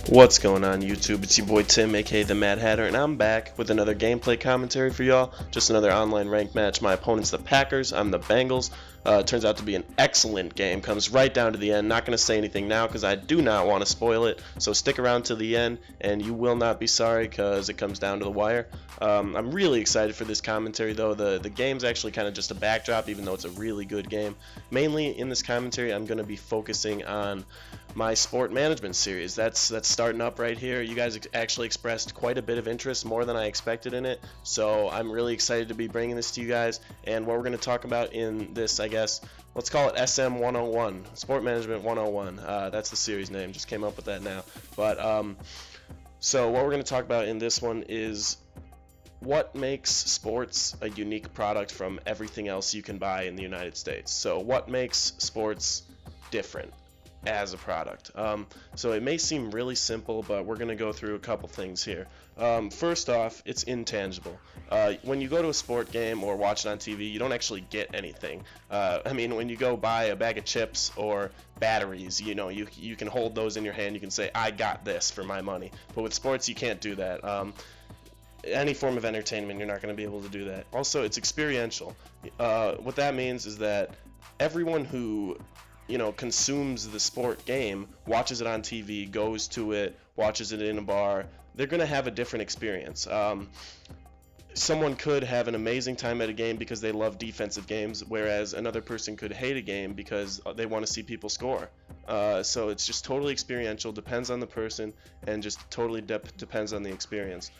What's going on YouTube? It's your boy Tim, aka the Mad Hatter, and I'm back with another gameplay commentary for y'all. Just another online ranked match. My opponent's the Packers, I'm the Bengals. Turns out to be an excellent game. Comes right down to the end. Not going to say anything now because I do not want to spoil it. So stick around to the end and you will not be sorry because it comes down to the wire. I'm really excited for this commentary though. The game's actually kind of just a backdrop even though it's a really good game. Mainly in this commentary I'm going to be focusing on my sport management series. That's starting up right here. You guys actually expressed quite a bit of interest, more than I expected in it, so I'm really excited to be bringing this to you guys. And what we're going to talk about in this, I guess, let's call it SM 101, Sport Management 101. That's the series name, just came up with that now. But so what we're going to talk about in this one is what makes sports a unique product from everything else you can buy in the United States. So what makes sports different as a product? So it may seem really simple, but we're going to go through a couple things here. First off, it's intangible. When you go to a sport game or watch it on TV, you don't actually get anything. I mean, when you go buy a bag of chips or batteries, you know, you can hold those in your hand, you can say, I got this for my money. But with sports, you can't do that. Any form of entertainment, you're not going to be able to do that. Also, it's experiential. What that means is that everyone who consumes the sport game, watches it on TV, goes to it, watches it in a bar, they're going to have a different experience. Someone could have an amazing time at a game because they love defensive games, whereas another person could hate a game because they want to see people score. So it's just totally experiential, depends on the person, and just totally depends on the experience.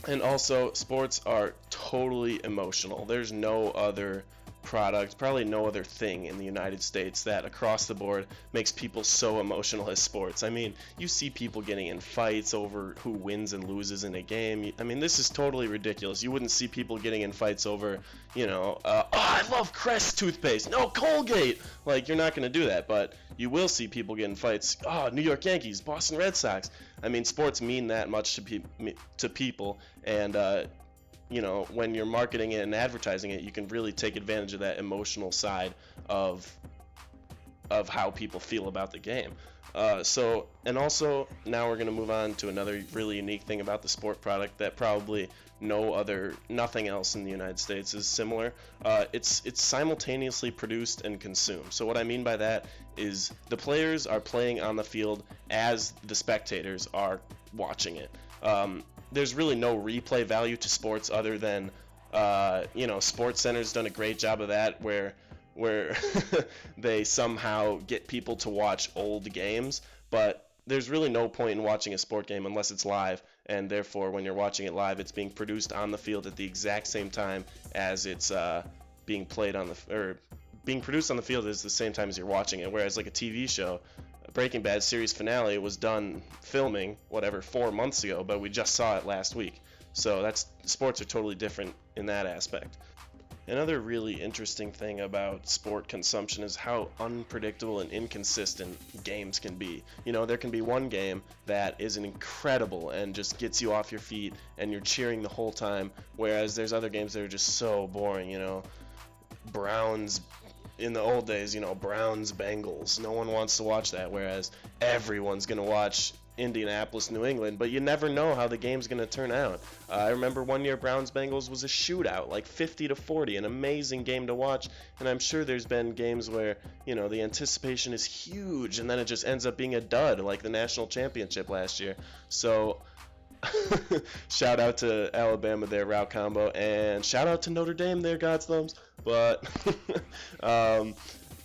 And also, sports are totally emotional. There's no other product, probably no other thing in the United States that across the board makes people so emotional as sports. I mean, you see people getting in fights over who wins and loses in a game. I mean, this is totally ridiculous. You wouldn't see people getting in fights over, oh, I love Crest toothpaste, no Colgate. Like, you're not going to do that, but you will see people get in fights. Oh, New York Yankees, Boston Red Sox. I mean, sports mean that much to people, and when you're marketing it and advertising it, you can really take advantage of that emotional side of how people feel about the game. And also now we're going to move on to another really unique thing about the sport product that probably nothing else in the United States is similar. It's simultaneously produced and consumed. So what I mean by that is the players are playing on the field as the spectators are watching it. There's really no replay value to sports other than Sports Center's done a great job of that where they somehow get people to watch old games, but there's really no point in watching a sport game unless it's live, and therefore when you're watching it live, it's being produced on the field at the exact same time as it's being played being produced on the field is the same time as you're watching it. Whereas like a TV show, Breaking Bad series finale was done filming 4 months ago, but we just saw it last week. So sports are totally different in that aspect. Another really interesting thing about sport consumption is how unpredictable and inconsistent games can be. There can be one game that is incredible and just gets you off your feet and you're cheering the whole time, whereas there's other games that are just so boring. Browns in the old days, Browns Bengals, no one wants to watch that, whereas everyone's going to watch Indianapolis, New England, but you never know how the game's going to turn out. I remember one year Browns Bengals was a shootout, like 50-40, an amazing game to watch, and I'm sure there's been games where, the anticipation is huge, and then it just ends up being a dud, like the national championship last year. So shout out to Alabama there, route combo, and shout out to Notre Dame there, God's thumbs. But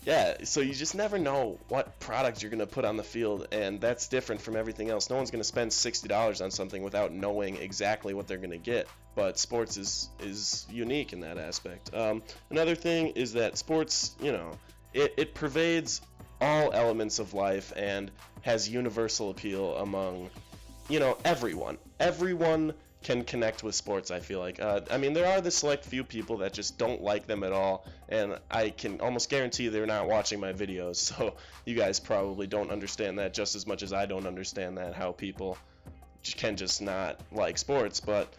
yeah, so you just never know what product you're going to put on the field, and that's different from everything else. No one's going to spend $60 on something without knowing exactly what they're going to get, but sports is unique in that aspect. Another thing is that sports, it pervades all elements of life and has universal appeal among everyone. Everyone can connect with sports, I feel like. I mean, there are the select few people that just don't like them at all, and I can almost guarantee they're not watching my videos, so you guys probably don't understand that just as much as I don't understand that, how people can just not like sports. But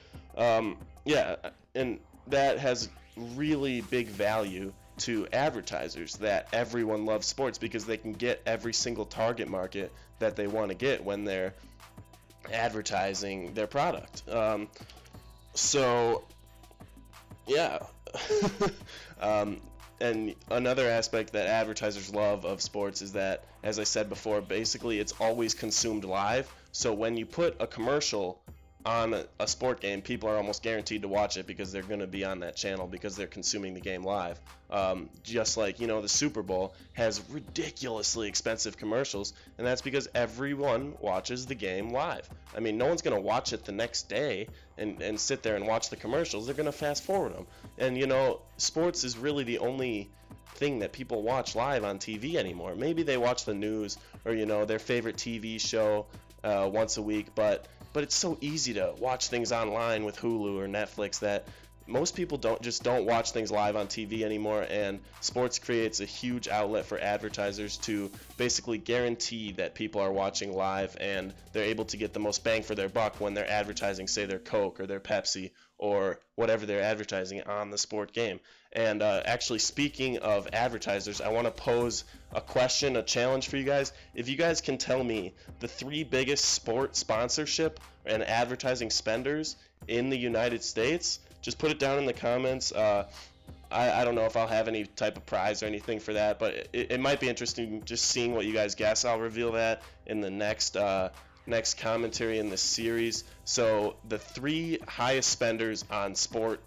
yeah, and that has really big value to advertisers that everyone loves sports because they can get every single target market that they want to get when they're advertising their product. So yeah. And another aspect that advertisers love of sports is that, as I said before, basically it's always consumed live. So when you put a commercial on a sport game, people are almost guaranteed to watch it because they're going to be on that channel because they're consuming the game live. Just like, the Super Bowl has ridiculously expensive commercials, and that's because everyone watches the game live. I mean, no one's going to watch it the next day and sit there and watch the commercials. They're going to fast forward them. And, sports is really the only thing that people watch live on TV anymore. Maybe they watch the news or, their favorite TV show once a week, but it's so easy to watch things online with Hulu or Netflix that most people don't watch things live on TV anymore, and sports creates a huge outlet for advertisers to basically guarantee that people are watching live, and they're able to get the most bang for their buck when they're advertising, say, their Coke or their Pepsi or whatever they're advertising on the sport game. And actually, speaking of advertisers, I want to pose a question, a challenge for you guys. If you guys can tell me the 3 biggest sport sponsorship and advertising spenders in the United States, just put it down in the comments. I don't know if I'll have any type of prize or anything for that, but it might be interesting just seeing what you guys guess. I'll reveal that in the next commentary in this series. So the 3 highest spenders on sport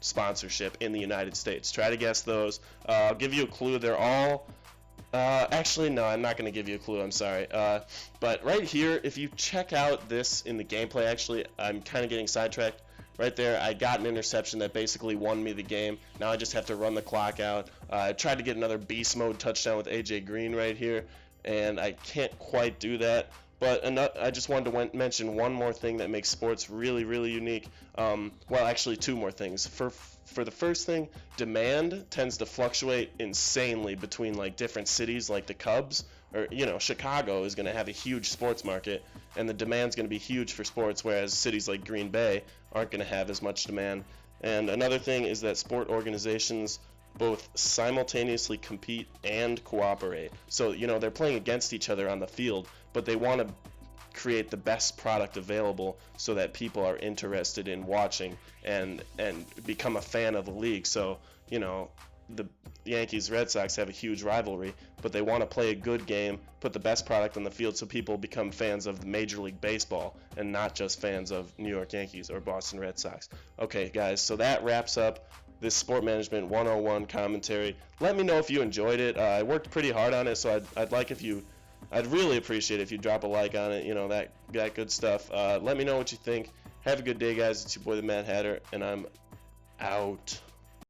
sponsorship in the United States. Try to guess those. I'll give you a clue. They're all actually, no, I'm not going to give you a clue. I'm sorry. But right here, if you check out this in the gameplay, actually, I'm kind of getting sidetracked. Right there, I got an interception that basically won me the game. Now I just have to run the clock out. I tried to get another beast mode touchdown with AJ Green right here, and I can't quite do that. But I just wanted to mention one more thing that makes sports really, really unique. Well, actually, 2 more things. For the first thing, demand tends to fluctuate insanely between like different cities, like the Cubs, or Chicago is going to have a huge sports market, and the demand's going to be huge for sports, whereas cities like Green Bay aren't going to have as much demand. And another thing is that sport organizations both simultaneously compete and cooperate. So, they're playing against each other on the field, but they want to create the best product available so that people are interested in watching and become a fan of the league. So, the Yankees Red Sox have a huge rivalry, but they want to play a good game, put the best product on the field so people become fans of Major League Baseball and not just fans of New York Yankees or Boston Red Sox. Okay, guys, so that wraps up this Sport Management 101 commentary. Let me know if you enjoyed it. I worked pretty hard on it, so I'd really appreciate it if you drop a like on it, that good stuff. Let me know what you think. Have a good day, guys. It's your boy, the Mad Hatter, and I'm out.